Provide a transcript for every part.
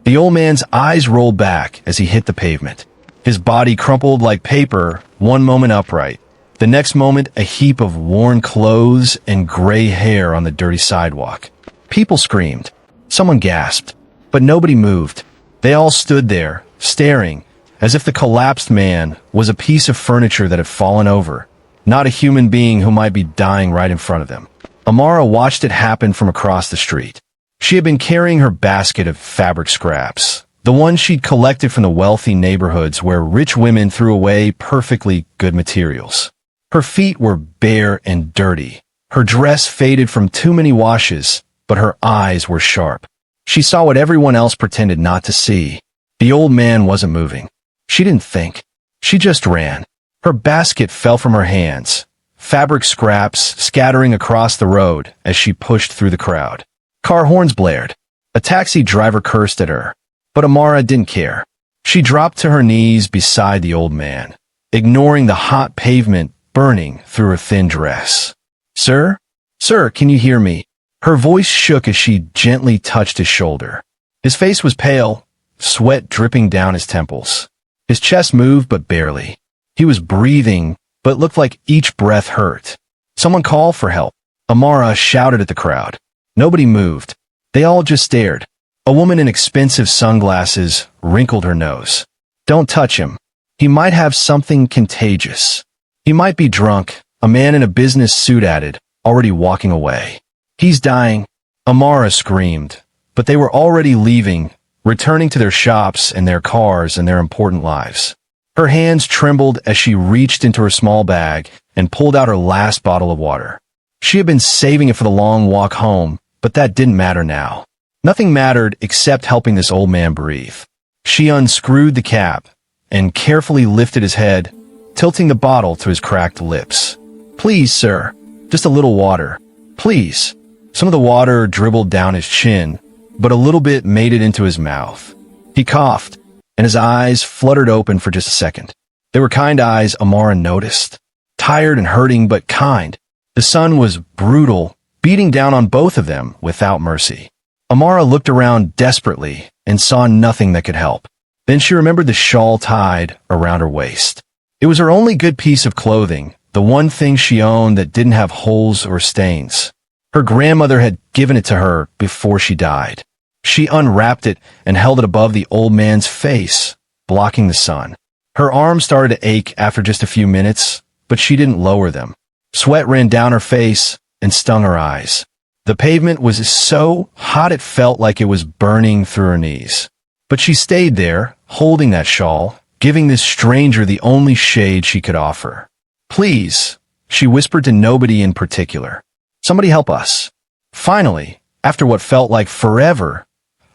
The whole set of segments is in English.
The old man's eyes rolled back as he hit the pavement. His body crumpled like paper, one moment upright. The next moment, a heap of worn clothes and gray hair on the dirty sidewalk. People screamed. Someone gasped. But nobody moved. They all stood there, staring, as if the collapsed man was a piece of furniture that had fallen over, not a human being who might be dying right in front of them. Amara watched it happen from across the street. She had been carrying her basket of fabric scraps, the one she'd collected from the wealthy neighborhoods where rich women threw away perfectly good materials. Her feet were bare and dirty. Her dress faded from too many washes, but her eyes were sharp. She saw what everyone else pretended not to see. The old man wasn't moving. She didn't think. She just ran. Her basket fell from her hands, fabric scraps scattering across the road as she pushed through the crowd. Car horns blared. A taxi driver cursed at her. But Amara didn't care. She dropped to her knees beside the old man, ignoring the hot pavement burning through her thin dress. "Sir? Sir, can you hear me?" Her voice shook as she gently touched his shoulder. His face was pale, sweat dripping down his temples. His chest moved, but barely. He was breathing, but looked like each breath hurt. "Someone call for help." Amara shouted at the crowd. Nobody moved. They all just stared. A woman in expensive sunglasses wrinkled her nose. "Don't touch him. He might have something contagious. He might be drunk," a man in a business suit added, already walking away. "He's dying." Amara screamed, but they were already leaving, returning to their shops and their cars and their important lives. Her hands trembled as she reached into her small bag and pulled out her last bottle of water. She had been saving it for the long walk home, but that didn't matter now. Nothing mattered except helping this old man breathe. She unscrewed the cap and carefully lifted his head, tilting the bottle to his cracked lips. "Please, sir, just a little water. Please." Some of the water dribbled down his chin, but a little bit made it into his mouth. He coughed, and his eyes fluttered open for just a second. They were kind eyes, Amara noticed. Tired and hurting, but kind. The sun was brutal, beating down on both of them without mercy. Amara looked around desperately and saw nothing that could help. Then she remembered the shawl tied around her waist. It was her only good piece of clothing, the one thing she owned that didn't have holes or stains. Her grandmother had given it to her before she died. She unwrapped it and held it above the old man's face, blocking the sun. Her arms started to ache after just a few minutes, but she didn't lower them. Sweat ran down her face and stung her eyes. The pavement was so hot it felt like it was burning through her knees. But she stayed there, holding that shawl, giving this stranger the only shade she could offer. "Please," she whispered to nobody in particular. "Somebody help us." Finally, after what felt like forever,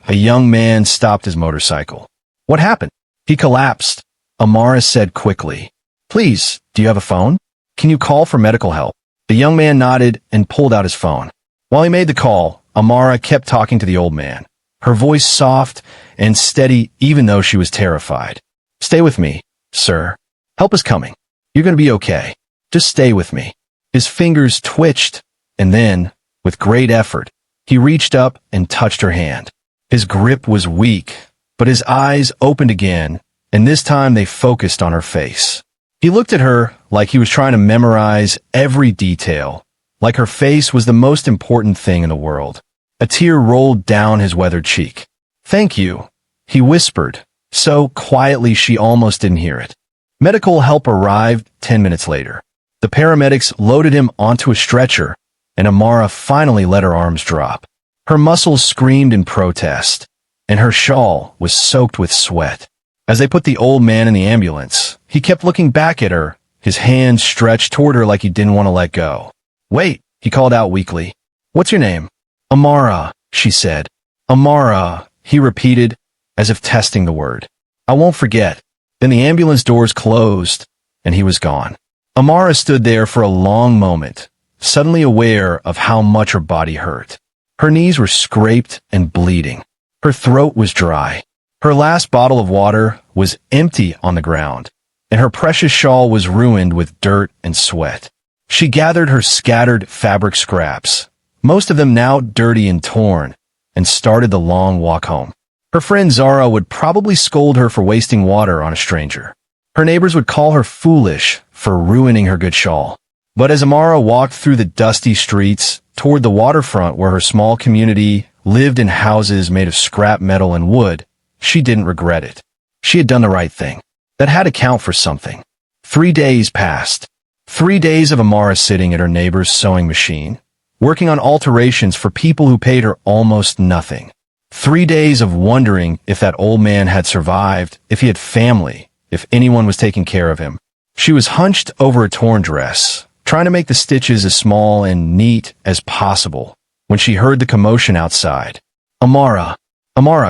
a young man stopped his motorcycle. "What happened?" "He collapsed," Amara said quickly. "Please, do you have a phone? Can you call for medical help?" The young man nodded and pulled out his phone. While he made the call, Amara kept talking to the old man, her voice soft and steady even though she was terrified. "Stay with me, sir. Help is coming. You're going to be okay. Just stay with me." His fingers twitched, and then, with great effort, he reached up and touched her hand. His grip was weak, but his eyes opened again, and this time they focused on her face. He looked at her like he was trying to memorize every detail, like her face was the most important thing in the world. A tear rolled down his weathered cheek. "Thank you," he whispered, so quietly she almost didn't hear it. Medical help arrived 10 minutes later. The paramedics loaded him onto a stretcher, and Amara finally let her arms drop. Her muscles screamed in protest, and her shawl was soaked with sweat. As they put the old man in the ambulance, he kept looking back at her, his hands stretched toward her like he didn't want to let go. "Wait," he called out weakly. "What's your name?" "Amara," she said. "Amara," he repeated, as if testing the word. "I won't forget." Then the ambulance doors closed, and he was gone. Amara stood there for a long moment, suddenly aware of how much her body hurt. Her knees were scraped and bleeding. Her throat was dry. Her last bottle of water was empty on the ground, and her precious shawl was ruined with dirt and sweat. She gathered her scattered fabric scraps, most of them now dirty and torn, and started the long walk home. Her friend Zara would probably scold her for wasting water on a stranger. Her neighbors would call her foolish for ruining her good shawl. But as Amara walked through the dusty streets toward the waterfront where her small community lived in houses made of scrap metal and wood, she didn't regret it. She had done the right thing. That had to count for something. 3 days passed. 3 days of Amara sitting at her neighbor's sewing machine, working on alterations for people who paid her almost nothing. 3 days of wondering if that old man had survived, if he had family, if anyone was taking care of him. She was hunched over a torn dress, trying to make the stitches as small and neat as possible, when she heard the commotion outside. Amara,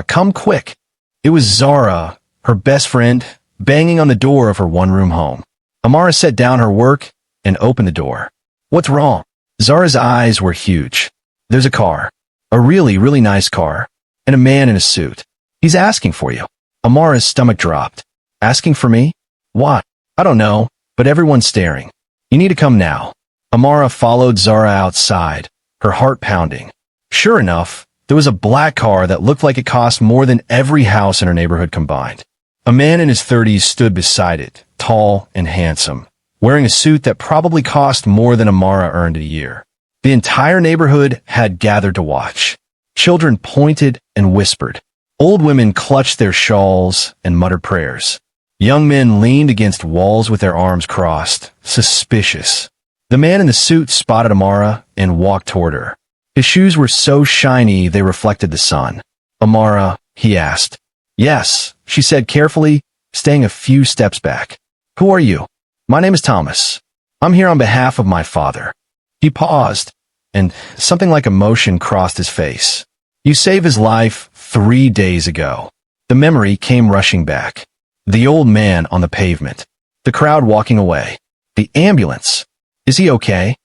come quick. It was Zara, her best friend, banging on the door of her one-room home. Amara set down her work and opened the door. What's wrong? Zara's eyes were huge. There's a car. A really, really nice car. And a man in a suit. He's asking for you. Amara's stomach dropped. Asking for me? What? I don't know, but everyone's staring. You need to come now. Amara followed Zara outside, her heart pounding. Sure enough, there was a black car that looked like it cost more than every house in her neighborhood combined. A man in his 30s stood beside it, tall and handsome, wearing a suit that probably cost more than Amara earned a year. The entire neighborhood had gathered to watch. Children pointed and whispered. Old women clutched their shawls and muttered prayers. Young men leaned against walls with their arms crossed, suspicious. The man in the suit spotted Amara and walked toward her. His shoes were so shiny they reflected the sun. Amara, he asked. Yes, she said carefully, staying a few steps back. Who are you? My name is Thomas. I'm here on behalf of my father. He paused, and something like emotion crossed his face. You saved his life 3 days ago. The memory came rushing back. The old man on the pavement. The crowd walking away. The ambulance. Is he okay?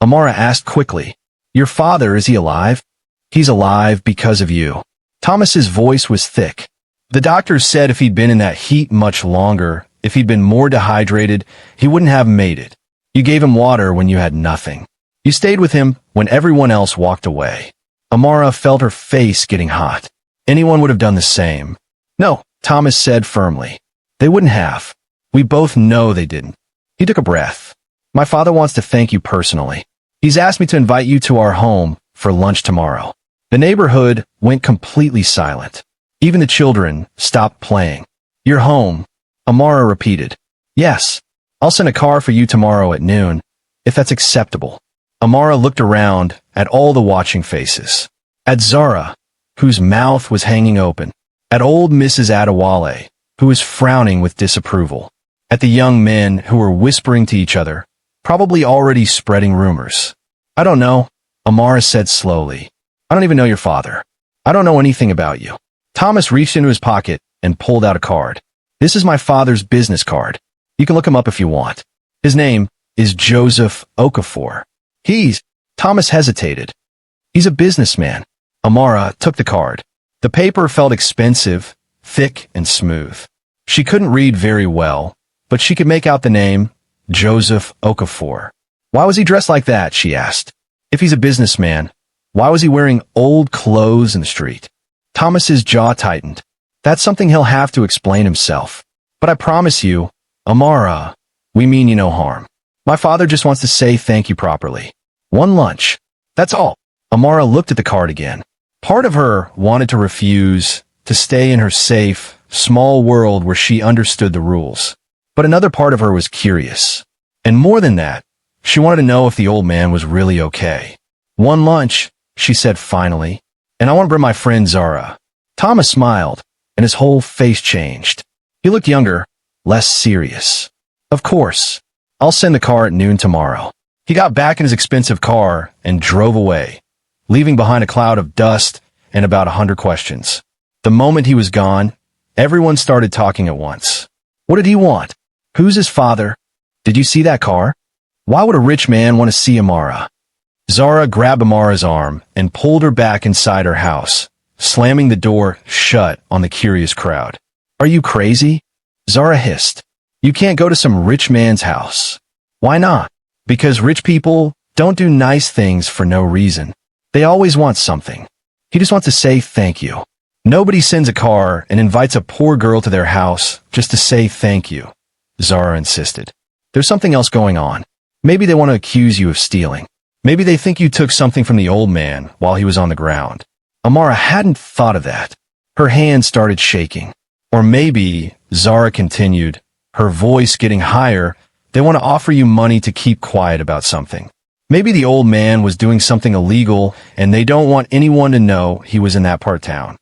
Amara asked quickly. Your father, is he alive? He's alive because of you. Thomas's voice was thick. The doctors said if he'd been in that heat much longer, if he'd been more dehydrated, he wouldn't have made it. You gave him water when you had nothing. You stayed with him when everyone else walked away. Amara felt her face getting hot. Anyone would have done the same. No, Thomas said firmly. They wouldn't have. We both know they didn't. He took a breath. My father wants to thank you personally. He's asked me to invite you to our home for lunch tomorrow. The neighborhood went completely silent. Even the children stopped playing. Your home, Amara repeated. Yes, I'll send a car for you tomorrow at noon, if that's acceptable. Amara looked around at all the watching faces. At Zara, whose mouth was hanging open. At old Mrs. Adewale, who was frowning with disapproval. At the young men who were whispering to each other, probably already spreading rumors. I don't know, Amara said slowly. I don't even know your father. I don't know anything about you. Thomas reached into his pocket and pulled out a card. This is my father's business card. You can look him up if you want. His name is Joseph Okafor. Thomas hesitated. He's a businessman. Amara took the card. The paper felt expensive, thick and smooth. She couldn't read very well, but she could make out the name, Joseph Okafor. Why was he dressed like that, she asked. If he's a businessman, why was he wearing old clothes in the street? Thomas's jaw tightened. That's something he'll have to explain himself. But I promise you, Amara, we mean you no harm. My father just wants to say thank you properly. One lunch. That's all. Amara looked at the card again. Part of her wanted to refuse, to stay in her safe, small world where she understood the rules. But another part of her was curious. And more than that, she wanted to know if the old man was really okay. One lunch, she said finally, and I want to bring my friend Zara. Thomas smiled, and his whole face changed. He looked younger, less serious. Of course. I'll send the car at noon tomorrow. He got back in his expensive car and drove away, leaving behind a cloud of dust and about 100 questions. The moment he was gone, everyone started talking at once. What did he want? Who's his father? Did you see that car? Why would a rich man want to see Amara? Zara grabbed Amara's arm and pulled her back inside her house, slamming the door shut on the curious crowd. Are you crazy? Zara hissed. You can't go to some rich man's house. Why not? Because rich people don't do nice things for no reason. They always want something. He just wants to say thank you. Nobody sends a car and invites a poor girl to their house just to say thank you, Zara insisted. There's something else going on. Maybe they want to accuse you of stealing. Maybe they think you took something from the old man while he was on the ground. Amara hadn't thought of that. Her hand started shaking. Or maybe, Zara continued, her voice getting higher, they want to offer you money to keep quiet about something. Maybe the old man was doing something illegal and they don't want anyone to know he was in that part of town.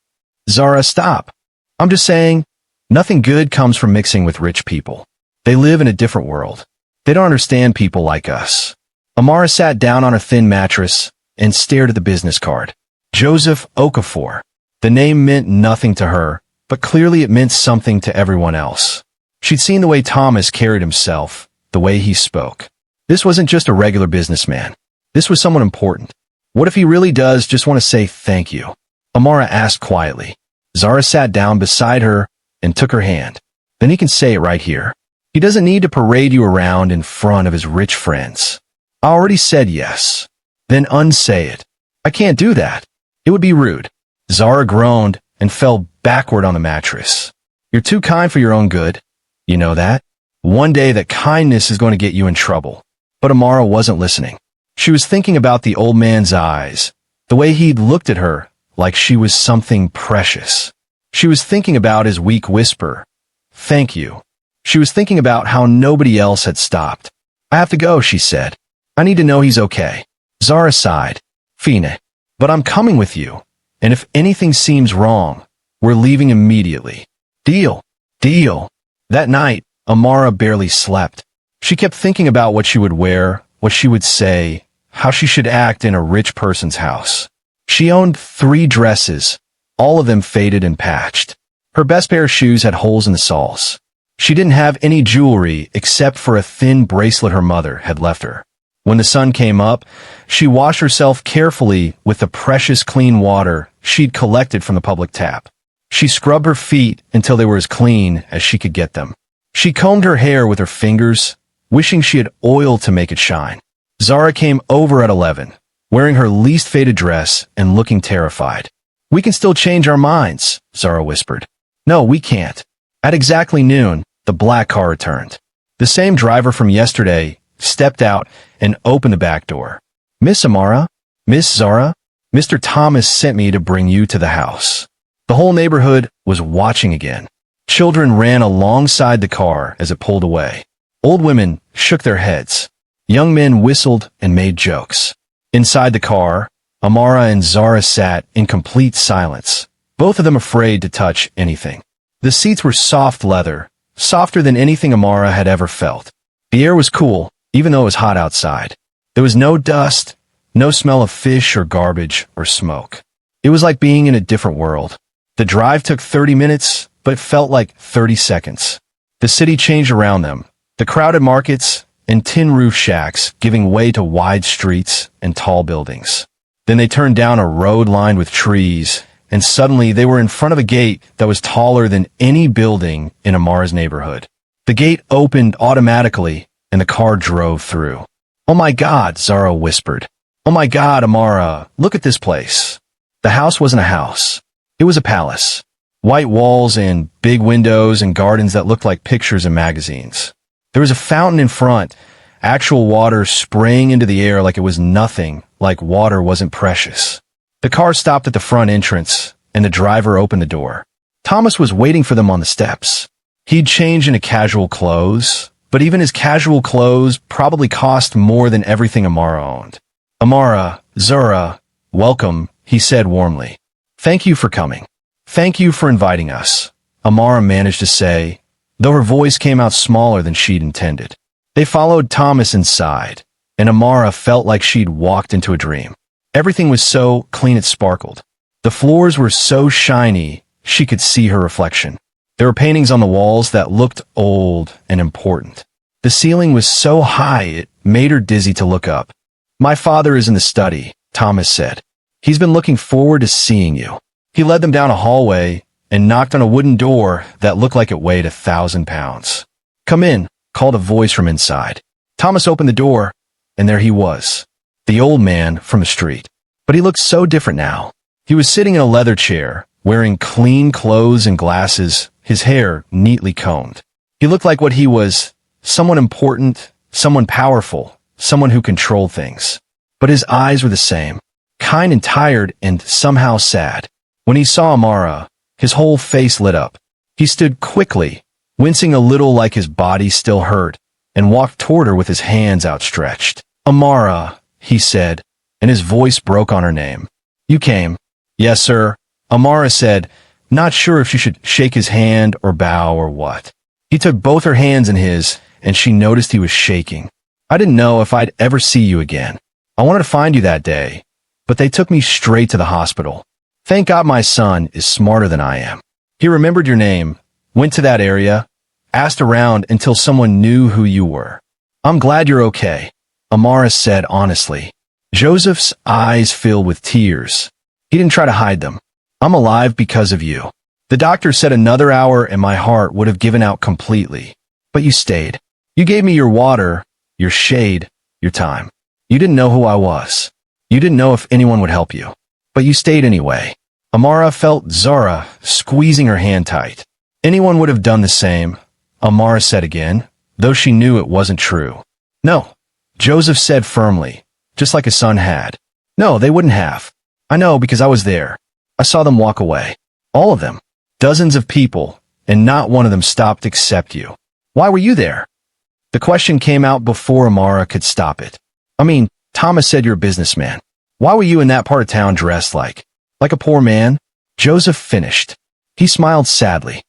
Zara, stop. I'm just saying, nothing good comes from mixing with rich people. They live in a different world. They don't understand people like us. Amara sat down on a thin mattress and stared at the business card. Joseph Okafor. The name meant nothing to her, but clearly it meant something to everyone else. She'd seen the way Thomas carried himself, the way he spoke. This wasn't just a regular businessman. This was someone important. What if he really does just want to say thank you? Amara asked quietly. Zara sat down beside her and took her hand. Then he can say it right here. He doesn't need to parade you around in front of his rich friends. I already said yes. Then unsay it. I can't do that. It would be rude. Zara groaned and fell backward on the mattress. You're too kind for your own good. You know that? One day that kindness is going to get you in trouble. But Amara wasn't listening. She was thinking about the old man's eyes, the way he'd looked at her like she was something precious. She was thinking about his weak whisper, "Thank you." She was thinking about how nobody else had stopped. I have to go, she said. I need to know he's okay. Zara sighed. Fine. But I'm coming with you. And if anything seems wrong, we're leaving immediately. Deal. Deal. That night, Amara barely slept. She kept thinking about what she would wear, what she would say, how she should act in a rich person's house. She owned 3 dresses, all of them faded and patched. Her best pair of shoes had holes in the soles. She didn't have any jewelry except for a thin bracelet her mother had left her. When the sun came up, she washed herself carefully with the precious clean water she'd collected from the public tap. She scrubbed her feet until they were as clean as she could get them. She combed her hair with her fingers, wishing she had oil to make it shine. Zara came over at 11, wearing her least faded dress and looking terrified. We can still change our minds, Zara whispered. No, we can't. At exactly noon, the black car returned. The same driver from yesterday stepped out and opened the back door. Miss Amara? Miss Zara? Mr. Thomas sent me to bring you to the house. The whole neighborhood was watching again. Children ran alongside the car as it pulled away. Old women shook their heads. Young men whistled and made jokes. Inside the car, Amara and Zara sat in complete silence, both of them afraid to touch anything. The seats were soft leather, softer than anything Amara had ever felt. The air was cool, even though it was hot outside. There was no dust, no smell of fish or garbage or smoke. It was like being in a different world. The drive took 30 minutes, but it felt like 30 seconds. The city changed around them. The crowded markets and tin roof shacks giving way to wide streets and tall buildings. Then they turned down a road lined with trees, and suddenly they were in front of a gate that was taller than any building in Amara's neighborhood. The gate opened automatically, and the car drove through. Oh my God, Zara whispered. Oh my God, Amara, look at this place. The house wasn't a house. It was a palace. White walls and big windows and gardens that looked like pictures in magazines. There was a fountain in front, actual water spraying into the air like it was nothing, like water wasn't precious. The car stopped at the front entrance, and the driver opened the door. Thomas was waiting for them on the steps. He'd changed into casual clothes, but even his casual clothes probably cost more than everything Amara owned. Amara, Zara, welcome, he said warmly. Thank you for coming. Thank you for inviting us, Amara managed to say, though her voice came out smaller than she'd intended. They followed Thomas inside, and Amara felt like she'd walked into a dream. Everything was so clean it sparkled. The floors were so shiny, she could see her reflection. There were paintings on the walls that looked old and important. The ceiling was so high it made her dizzy to look up. My father is in the study, Thomas said. He's been looking forward to seeing you. He led them down a hallway and knocked on a wooden door that looked like it weighed 1,000 pounds. Come in, called a voice from inside. Thomas opened the door, and there he was, the old man from the street. But he looked so different now. He was sitting in a leather chair, wearing clean clothes and glasses, his hair neatly combed. He looked like what he was, someone important, someone powerful, someone who controlled things. But his eyes were the same, kind and tired and somehow sad. When he saw Amara, his whole face lit up. He stood quickly, wincing a little like his body still hurt, and walked toward her with his hands outstretched. "Amara," he said, and his voice broke on her name. "You came." "Yes, sir," Amara said, not sure if she should shake his hand or bow or what. He took both her hands in his, and she noticed he was shaking. "I didn't know if I'd ever see you again. I wanted to find you that day, but they took me straight to the hospital. Thank God my son is smarter than I am. He remembered your name, went to that area, asked around until someone knew who you were. I'm glad you're okay," Amara said honestly. Joseph's eyes filled with tears. He didn't try to hide them. "I'm alive because of you. The doctor said another hour and my heart would have given out completely. But you stayed. You gave me your water, your shade, your time. You didn't know who I was. You didn't know if anyone would help you. But you stayed anyway." Amara felt Zara squeezing her hand tight. "Anyone would have done the same," Amara said again, though she knew it wasn't true. "No," Joseph said firmly, just like his son had. "No, they wouldn't have. I know because I was there. I saw them walk away. All of them. Dozens of people, and not one of them stopped except you. Why were you there?" The question came out before Amara could stop it. "I mean, Thomas said you're a businessman. Why were you in that part of town dressed like a poor man?" Joseph finished. He smiled sadly.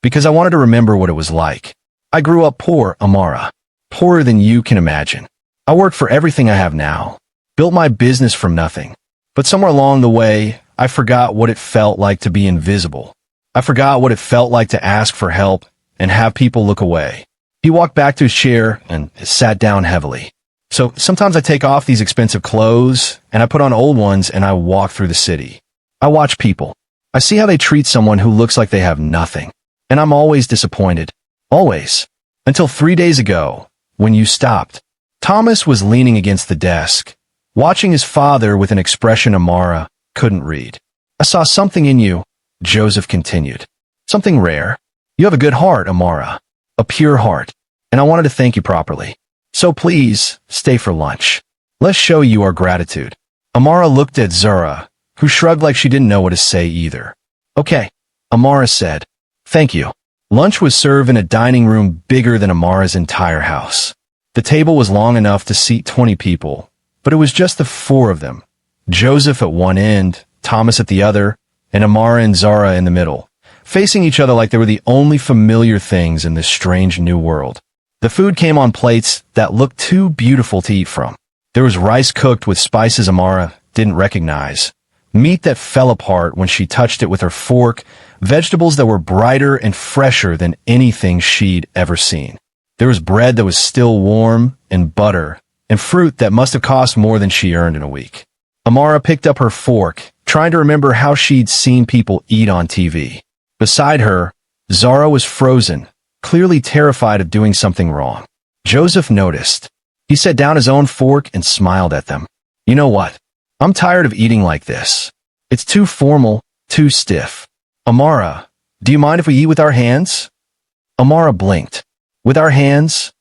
"Because I wanted to remember what it was like. I grew up poor, Amara. Poorer than you can imagine. I worked for everything I have now. Built my business from nothing. But somewhere along the way, I forgot what it felt like to be invisible. I forgot what it felt like to ask for help and have people look away." He walked back to his chair and sat down heavily. "So sometimes I take off these expensive clothes and I put on old ones and I walk through the city. I watch people. I see how they treat someone who looks like they have nothing. And I'm always disappointed. Always. Until 3 days ago, when you stopped." Thomas was leaning against the desk, watching his father with an expression Amara couldn't read. "I saw something in you," Joseph continued. "Something rare. You have a good heart, Amara. A pure heart. And I wanted to thank you properly. So please, stay for lunch. Let's show you our gratitude." Amara looked at Zara, who shrugged like she didn't know what to say either. "Okay," Amara said. "Thank you." Lunch was served in a dining room bigger than Amara's entire house. The table was long enough to seat 20 people, but it was just the four of them. Joseph at one end, Thomas at the other, and Amara and Zara in the middle, facing each other like they were the only familiar things in this strange new world. The food came on plates that looked too beautiful to eat from. There was rice cooked with spices Amara didn't recognize, meat that fell apart when she touched it with her fork, vegetables that were brighter and fresher than anything she'd ever seen. There was bread that was still warm, and butter, and fruit that must have cost more than she earned in a week. Amara picked up her fork, trying to remember how she'd seen people eat on TV. Beside her, Zara was frozen, clearly terrified of doing something wrong. Joseph noticed. He set down his own fork and smiled at them. "You know what? I'm tired of eating like this. It's too formal, too stiff. Amara, do you mind if we eat with our hands?" Amara blinked. "With our hands?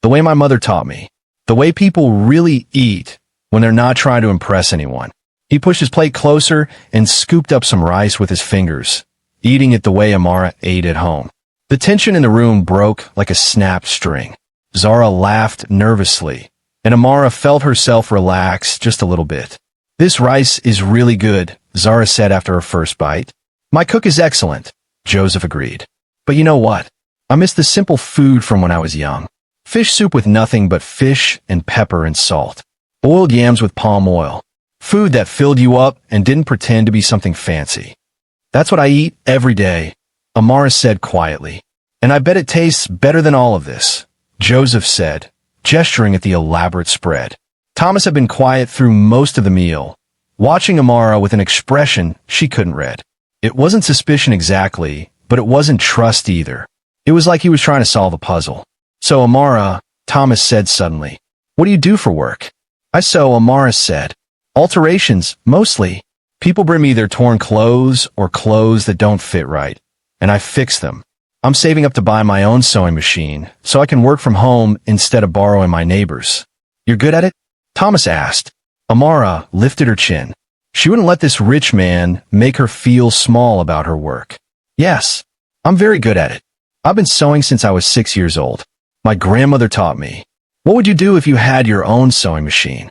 The way my mother taught me. The way people really eat when they're not trying to impress anyone." He pushed his plate closer and scooped up some rice with his fingers, eating it the way Amara ate at home. The tension in the room broke like a snapped string. Zara laughed nervously, and Amara felt herself relax just a little bit. "This rice is really good," Zara said after her first bite. "My cook is excellent," Joseph agreed. "But you know what? I miss the simple food from when I was young. Fish soup with nothing but fish and pepper and salt. Boiled yams with palm oil. Food that filled you up and didn't pretend to be something fancy. That's what I eat every day," Amara said quietly. "And I bet it tastes better than all of this," Joseph said, gesturing at the elaborate spread. Thomas had been quiet through most of the meal, watching Amara with an expression she couldn't read. It wasn't suspicion exactly, but it wasn't trust either. It was like he was trying to solve a puzzle. "So Amara," Thomas said suddenly, "what do you do for work?" "I sew," Amara said. "Alterations, mostly." People bring me their torn clothes or clothes that don't fit right, and I fix them. I'm saving up to buy my own sewing machine so I can work from home instead of borrowing my neighbor's. You're good at it? Thomas asked. Amara lifted her chin. She wouldn't let this rich man make her feel small about her work. Yes, I'm very good at it. I've been sewing since I was 6 years old. My grandmother taught me. What would you do if you had your own sewing machine?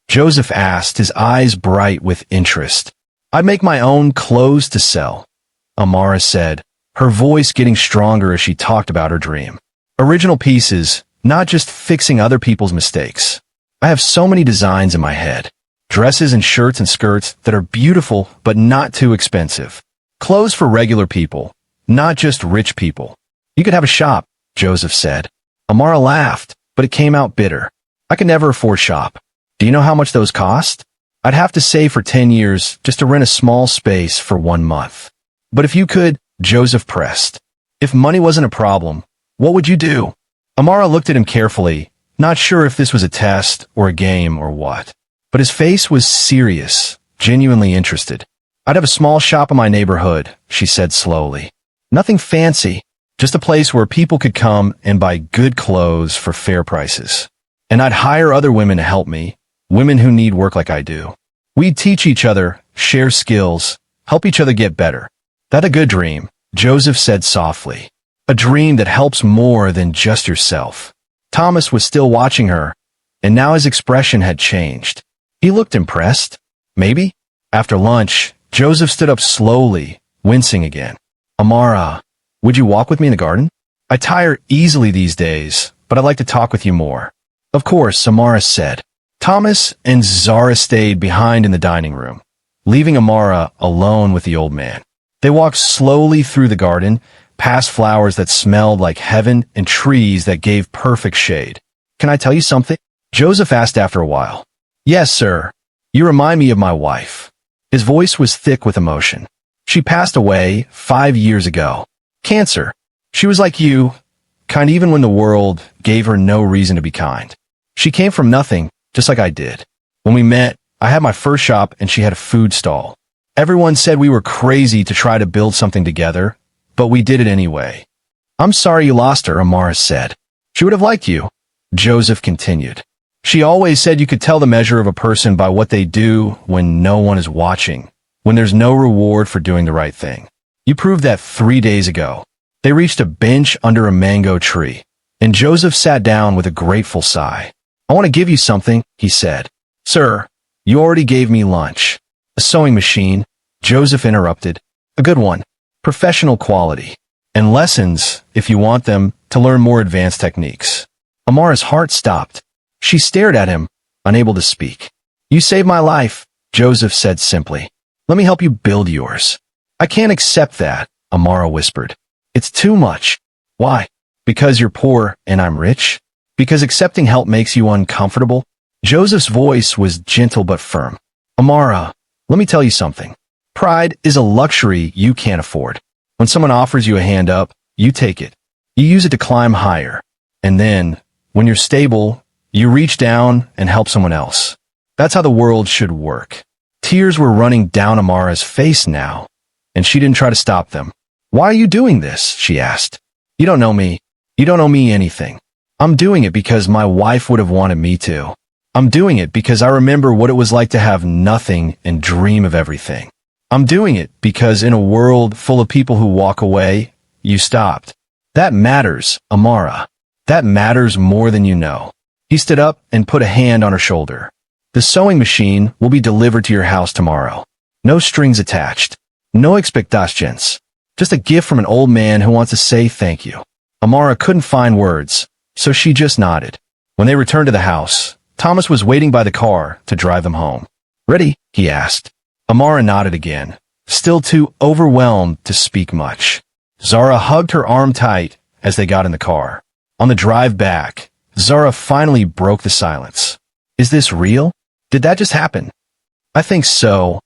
Joseph asked, his eyes bright with interest. I'd make my own clothes to sell, Amara said, her voice getting stronger as she talked about her dream. Original pieces, not just fixing other people's mistakes. I have so many designs in my head. Dresses and shirts and skirts that are beautiful but not too expensive. Clothes for regular people, not just rich people. You could have a shop, Joseph said. Amara laughed, but it came out bitter. I could never afford shop. Do you know how much those cost? I'd have to save for 10 years just to rent a small space for 1 month. But if you could, Joseph pressed. If money wasn't a problem, what would you do? Amara looked at him carefully, not sure if this was a test or a game or what. But his face was serious, genuinely interested. I'd have a small shop in my neighborhood, she said slowly. Nothing fancy, just a place where people could come and buy good clothes for fair prices. And I'd hire other women to help me, women who need work like I do. We'd teach each other, share skills, help each other get better. That's a good dream, Joseph said softly. A dream that helps more than just yourself. Thomas was still watching her, and now his expression had changed. He looked impressed. Maybe? After lunch, Joseph stood up slowly, wincing again. Amara, would you walk with me in the garden? I tire easily these days, but I'd like to talk with you more. Of course, Amara said. Thomas and Zara stayed behind in the dining room, leaving Amara alone with the old man. They walked slowly through the garden, past flowers that smelled like heaven and trees that gave perfect shade. Can I tell you something? Joseph asked after a while. Yes, sir. You remind me of my wife. His voice was thick with emotion. She passed away 5 years ago. Cancer. She was like you, kind even when the world gave her no reason to be kind. She came from nothing, just like I did. When we met, I had my first shop and she had a food stall. Everyone said we were crazy to try to build something together, but we did it anyway. I'm sorry you lost her, Amara said. She would have liked you, Joseph continued. She always said you could tell the measure of a person by what they do when no one is watching, when there's no reward for doing the right thing. You proved that 3 days ago. They reached a bench under a mango tree, and Joseph sat down with a grateful sigh. I want to give you something, he said. Sir, you already gave me lunch. A sewing machine, Joseph interrupted. A good one. Professional quality. And lessons, if you want them, to learn more advanced techniques. Amara's heart stopped. She stared at him, unable to speak. You saved my life, Joseph said simply. Let me help you build yours. I can't accept that, Amara whispered. It's too much. Why? Because you're poor and I'm rich? Because accepting help makes you uncomfortable? Joseph's voice was gentle but firm. Amara, let me tell you something. Pride is a luxury you can't afford. When someone offers you a hand up, you take it. You use it to climb higher. And then, when you're stable, you reach down and help someone else. That's how the world should work. Tears were running down Amara's face now, and she didn't try to stop them. Why are you doing this? She asked. You don't know me. You don't owe me anything. I'm doing it because my wife would have wanted me to. I'm doing it because I remember what it was like to have nothing and dream of everything. I'm doing it because in a world full of people who walk away, you stopped. That matters, Amara. That matters more than you know. He stood up and put a hand on her shoulder. The sewing machine will be delivered to your house tomorrow. No strings attached. No expectations. Just a gift from an old man who wants to say thank you. Amara couldn't find words, so she just nodded. When they returned to the house, Thomas was waiting by the car to drive them home. Ready? He asked. Amara nodded again, still too overwhelmed to speak much. Zara hugged her arm tight as they got in the car. On the drive back, Zara finally broke the silence. Is this real? Did that just happen? I think so,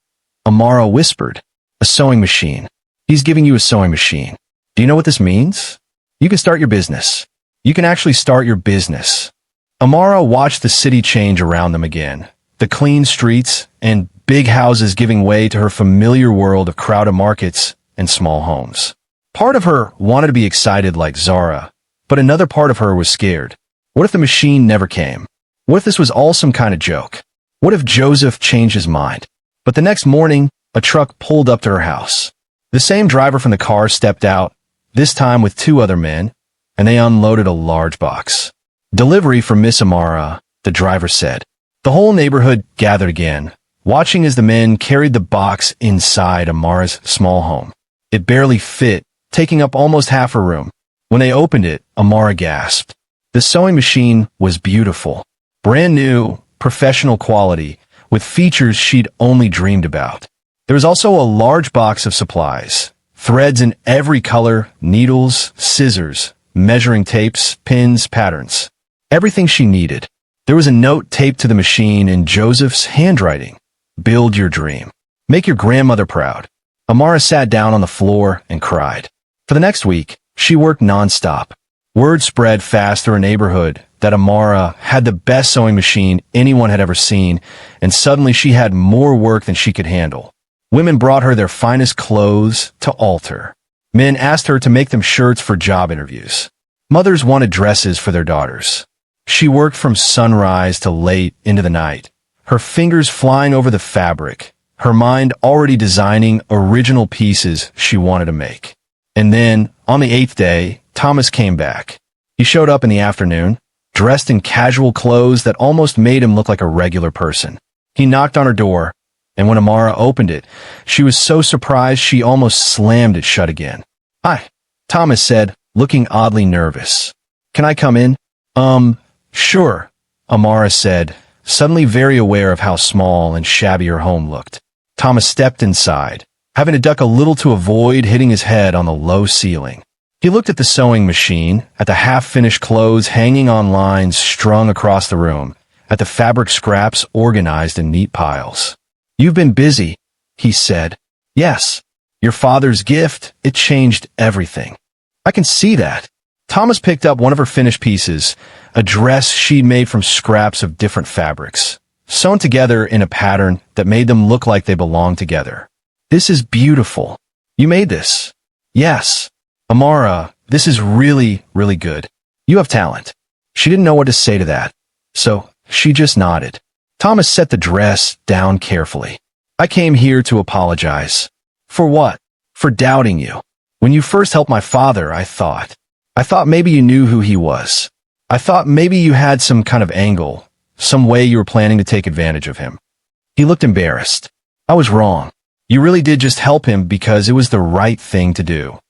Amara whispered. A sewing machine. He's giving you a sewing machine. Do you know what this means? You can start your business. You can actually start your business. Amara watched the city change around them again. The clean streets and big houses giving way to her familiar world of crowded markets and small homes. Part of her wanted to be excited like Zara, but another part of her was scared. What if the machine never came? What if this was all some kind of joke? What if Joseph changed his mind? But the next morning, a truck pulled up to her house. The same driver from the car stepped out, this time with two other men, and they unloaded a large box. "Delivery for Miss Amara," the driver said. The whole neighborhood gathered again, watching as the men carried the box inside Amara's small home. It barely fit, taking up almost half her room. When they opened it, Amara gasped. The sewing machine was beautiful. Brand new, professional quality, with features she'd only dreamed about. There was also a large box of supplies. Threads in every color, needles, scissors, measuring tapes, pins, patterns. Everything she needed. There was a note taped to the machine in Joseph's handwriting. "Build your dream. Make your grandmother proud." Amara sat down on the floor and cried. For the next week, she worked nonstop. Word spread fast through her neighborhood that Amara had the best sewing machine anyone had ever seen, and suddenly she had more work than she could handle. Women brought her their finest clothes to alter. Men asked her to make them shirts for job interviews. Mothers wanted dresses for their daughters. She worked from sunrise to late into the night, her fingers flying over the fabric, her mind already designing original pieces she wanted to make. And then, on the 8th day, Thomas came back. He showed up in the afternoon, dressed in casual clothes that almost made him look like a regular person. He knocked on her door, and when Amara opened it, she was so surprised she almost slammed it shut again. "Hi," Thomas said, looking oddly nervous. "Can I come in?" Sure," Amara said, suddenly very aware of how small and shabby her home looked. Thomas stepped inside, having to duck a little to avoid hitting his head on the low ceiling. He looked at the sewing machine, at the half-finished clothes hanging on lines strung across the room, at the fabric scraps organized in neat piles. "You've been busy," he said. "Yes. Your father's gift, it changed everything." "I can see that." Thomas picked up one of her finished pieces, a dress she'd made from scraps of different fabrics, sewn together in a pattern that made them look like they belonged together. "This is beautiful. You made this." "Yes. Amara, this is really, really good. You have talent." She didn't know what to say to that, so she just nodded. Thomas set the dress down carefully. "I came here to apologize." "For what?" "For doubting you. When you first helped my father, I thought maybe you knew who he was. I thought maybe you had some kind of angle, some way you were planning to take advantage of him." He looked embarrassed. "I was wrong. You really did just help him because it was the right thing to do."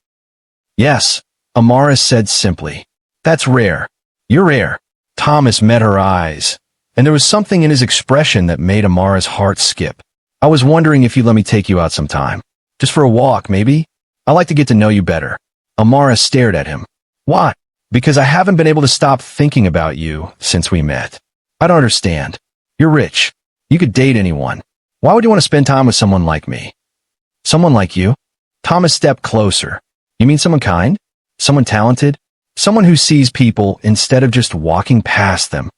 "Yes," Amara said simply. "That's rare. You're rare." Thomas met her eyes, and there was something in his expression that made Amara's heart skip. "I was wondering if you'd let me take you out sometime. Just for a walk, maybe? I'd like to get to know you better." Amara stared at him. "Why?" "Because I haven't been able to stop thinking about you since we met." "I don't understand. You're rich. You could date anyone. Why would you want to spend time with someone like me?" "Someone like you?" Thomas stepped closer. "You mean someone kind? Someone talented? Someone who sees people instead of just walking past them?"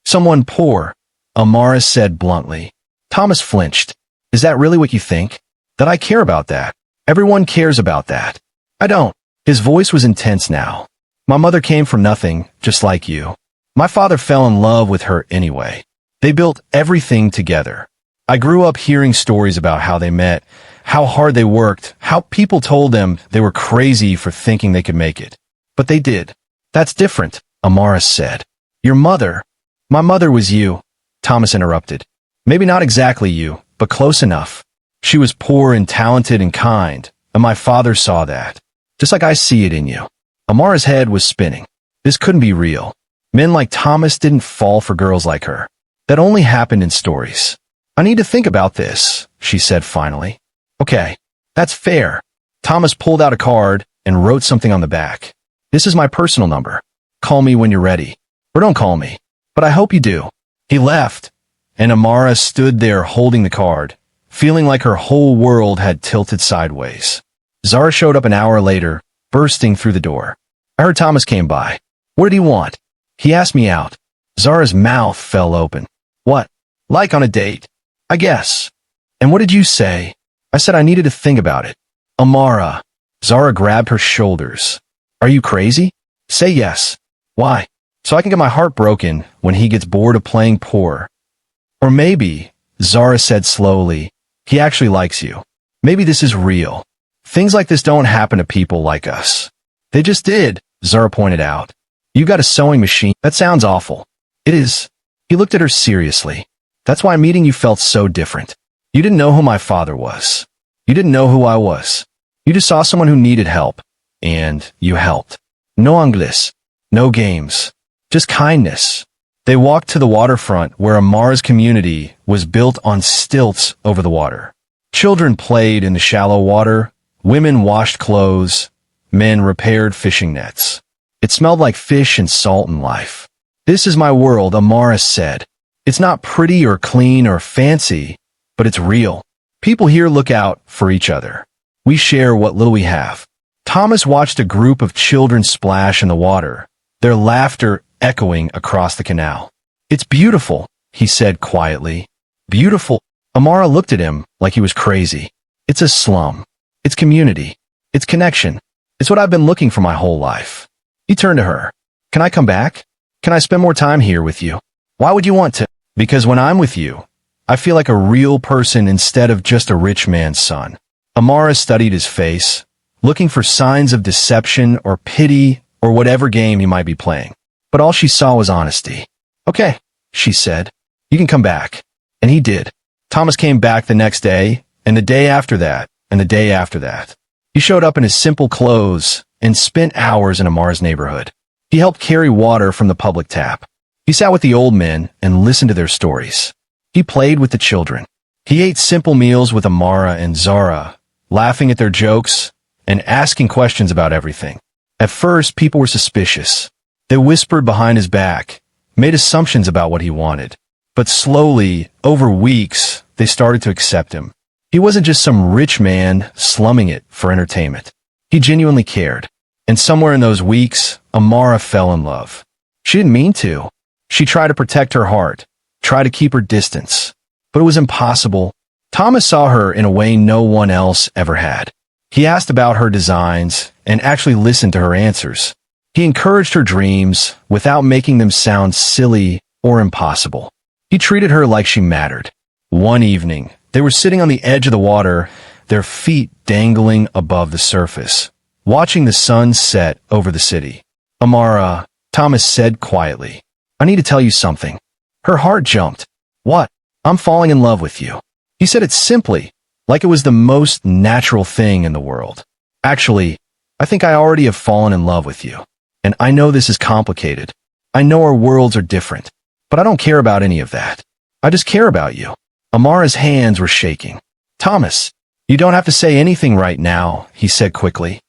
"Someone poor," Amara said bluntly. Thomas flinched. "Is that really what you think? That I care about that? Everyone cares about that." "I don't." His voice was intense now. "My mother came from nothing, just like you. My father fell in love with her anyway. They built everything together. I grew up hearing stories about how they met, how hard they worked, how people told them they were crazy for thinking they could make it. But they did." "That's different," Amara said. "Your mother." "My mother was you," Thomas interrupted. "Maybe not exactly you, but close enough. She was poor and talented and kind, and my father saw that. Just like I see it in you." Amara's head was spinning. This couldn't be real. Men like Thomas didn't fall for girls like her. That only happened in stories. "I need to think about this," she said finally. "Okay, that's fair." Thomas pulled out a card and wrote something on the back. "This is my personal number. Call me when you're ready. Or don't call me. But I hope you do." He left, and Amara stood there holding the card, feeling like her whole world had tilted sideways. Zara showed up an hour later, bursting through the door. "I heard Thomas came by. What did he want?" "He asked me out." Zara's mouth fell open. "What? Like on a date?" "I guess." And what did you say? I said I needed to think about it. Amara. Zara grabbed her shoulders. Are you crazy? Say yes. Why? So I can get my heart broken when he gets bored of playing poor. Or maybe, Zara said slowly, he actually likes you. Maybe this is real. Things like this don't happen to people like us. They just did, Zara pointed out. You got a sewing machine. That sounds awful. It is. He looked at her seriously. That's why meeting you felt so different. You didn't know who my father was. You didn't know who I was. You just saw someone who needed help. And you helped. No Anglis. No games. Just kindness. They walked to the waterfront where Amara's community was built on stilts over the water. Children played in the shallow water. Women washed clothes. Men repaired fishing nets. It smelled like fish and salt and life. This is my world, Amara said. It's not pretty or clean or fancy, but it's real. People here look out for each other. We share what little we have. Thomas watched a group of children splash in the water, their laughter echoing across the canal. It's beautiful, he said quietly. Beautiful. Amara looked at him like he was crazy. It's a slum. It's community. It's connection. It's what I've been looking for my whole life. He turned to her. Can I come back? Can I spend more time here with you? Why would you want to? Because when I'm with you, I feel like a real person instead of just a rich man's son. Amara studied his face, looking for signs of deception or pity or whatever game he might be playing. But all she saw was honesty. Okay, she said. You can come back. And he did. Thomas came back the next day, and the day after that, and the day after that. He showed up in his simple clothes and spent hours in Amara's neighborhood. He helped carry water from the public tap. He sat with the old men and listened to their stories. He played with the children. He ate simple meals with Amara and Zara, laughing at their jokes and asking questions about everything. At first, people were suspicious. They whispered behind his back, made assumptions about what he wanted. But slowly, over weeks, they started to accept him. He wasn't just some rich man slumming it for entertainment. He genuinely cared. And somewhere in those weeks, Amara fell in love. She didn't mean to. She tried to protect her heart, tried to keep her distance. But it was impossible. Thomas saw her in a way no one else ever had. He asked about her designs and actually listened to her answers. He encouraged her dreams without making them sound silly or impossible. He treated her like she mattered. One evening, they were sitting on the edge of the water, their feet dangling above the surface, watching the sun set over the city. Amara, Thomas said quietly, I need to tell you something. Her heart jumped. What? I'm falling in love with you. He said it simply, like it was the most natural thing in the world. Actually, I think I already have fallen in love with you. And I know this is complicated. I know our worlds are different. But I don't care about any of that. I just care about you. Amara's hands were shaking. Thomas, you don't have to say anything right now, he said quickly.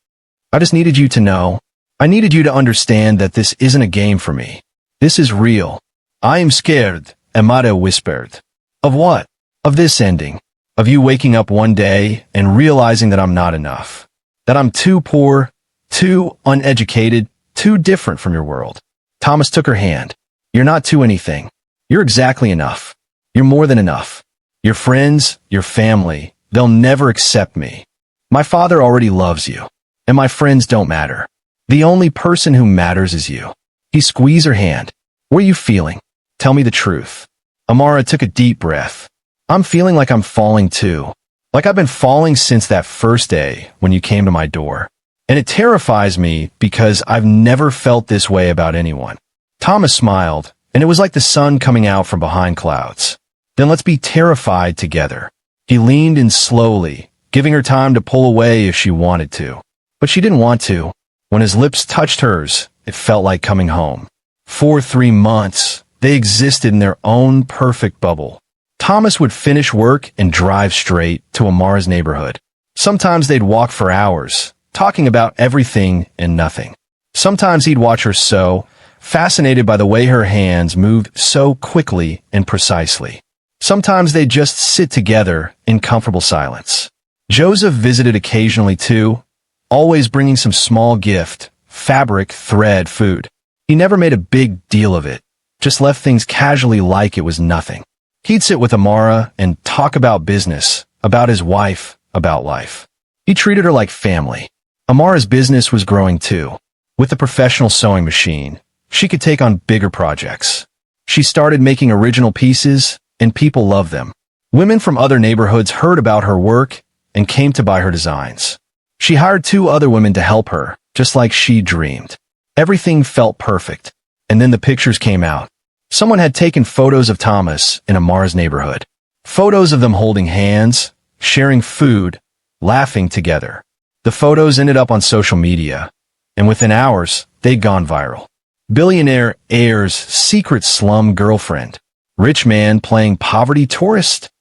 I just needed you to know. I needed you to understand that this isn't a game for me. This is real. I am scared, Amara whispered. Of what? Of this ending. Of you waking up one day and realizing that I'm not enough. That I'm too poor, too uneducated, too different from your world. Thomas took her hand. You're not too anything. You're exactly enough. You're more than enough. Your friends, your family, they'll never accept me. My father already loves you. And my friends don't matter. The only person who matters is you. He squeezed her hand. What are you feeling? Tell me the truth. Amara took a deep breath. I'm feeling like I'm falling too. Like I've been falling since that first day when you came to my door. And it terrifies me because I've never felt this way about anyone. Thomas smiled, and it was like the sun coming out from behind clouds. Then let's be terrified together. He leaned in slowly, giving her time to pull away if she wanted to. But she didn't want to. When his lips touched hers, it felt like coming home. For 3 months, they existed in their own perfect bubble. Thomas would finish work and drive straight to Amara's neighborhood. Sometimes they'd walk for hours, talking about everything and nothing. Sometimes he'd watch her sew, fascinated by the way her hands moved so quickly and precisely. Sometimes they'd just sit together in comfortable silence. Joseph visited occasionally too, always bringing some small gift, fabric, thread, food. He never made a big deal of it, just left things casually like it was nothing. He'd sit with Amara and talk about business, about his wife, about life. He treated her like family. Amara's business was growing too. With the professional sewing machine, she could take on bigger projects. She started making original pieces, and people loved them. Women from other neighborhoods heard about her work and came to buy her designs. She hired 2 other women to help her, just like she dreamed. Everything felt perfect. And then the pictures came out. Someone had taken photos of Thomas in Amara's neighborhood. Photos of them holding hands, sharing food, laughing together. The photos ended up on social media, and within hours, they'd gone viral. Billionaire heir's secret slum girlfriend. Rich man playing poverty tourist.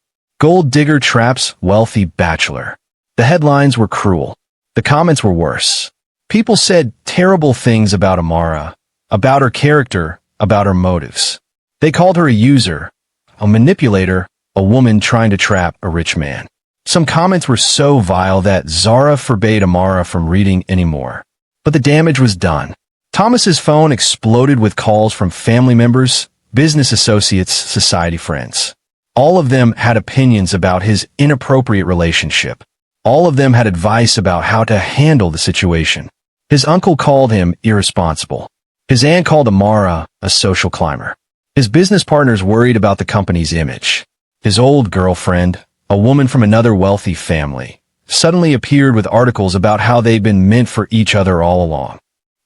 Gold digger traps wealthy bachelor. The headlines were cruel. The comments were worse. People said terrible things about Amara, about her character, about her motives. They called her a user, a manipulator, a woman trying to trap a rich man. Some comments were so vile that Zara forbade Amara from reading anymore. But the damage was done. Thomas's phone exploded with calls from family members, business associates, society friends. All of them had opinions about his inappropriate relationship. All of them had advice about how to handle the situation. His uncle called him irresponsible. His aunt called Amara a social climber. His business partners worried about the company's image. His old girlfriend, a woman from another wealthy family, suddenly appeared with articles about how they'd been meant for each other all along.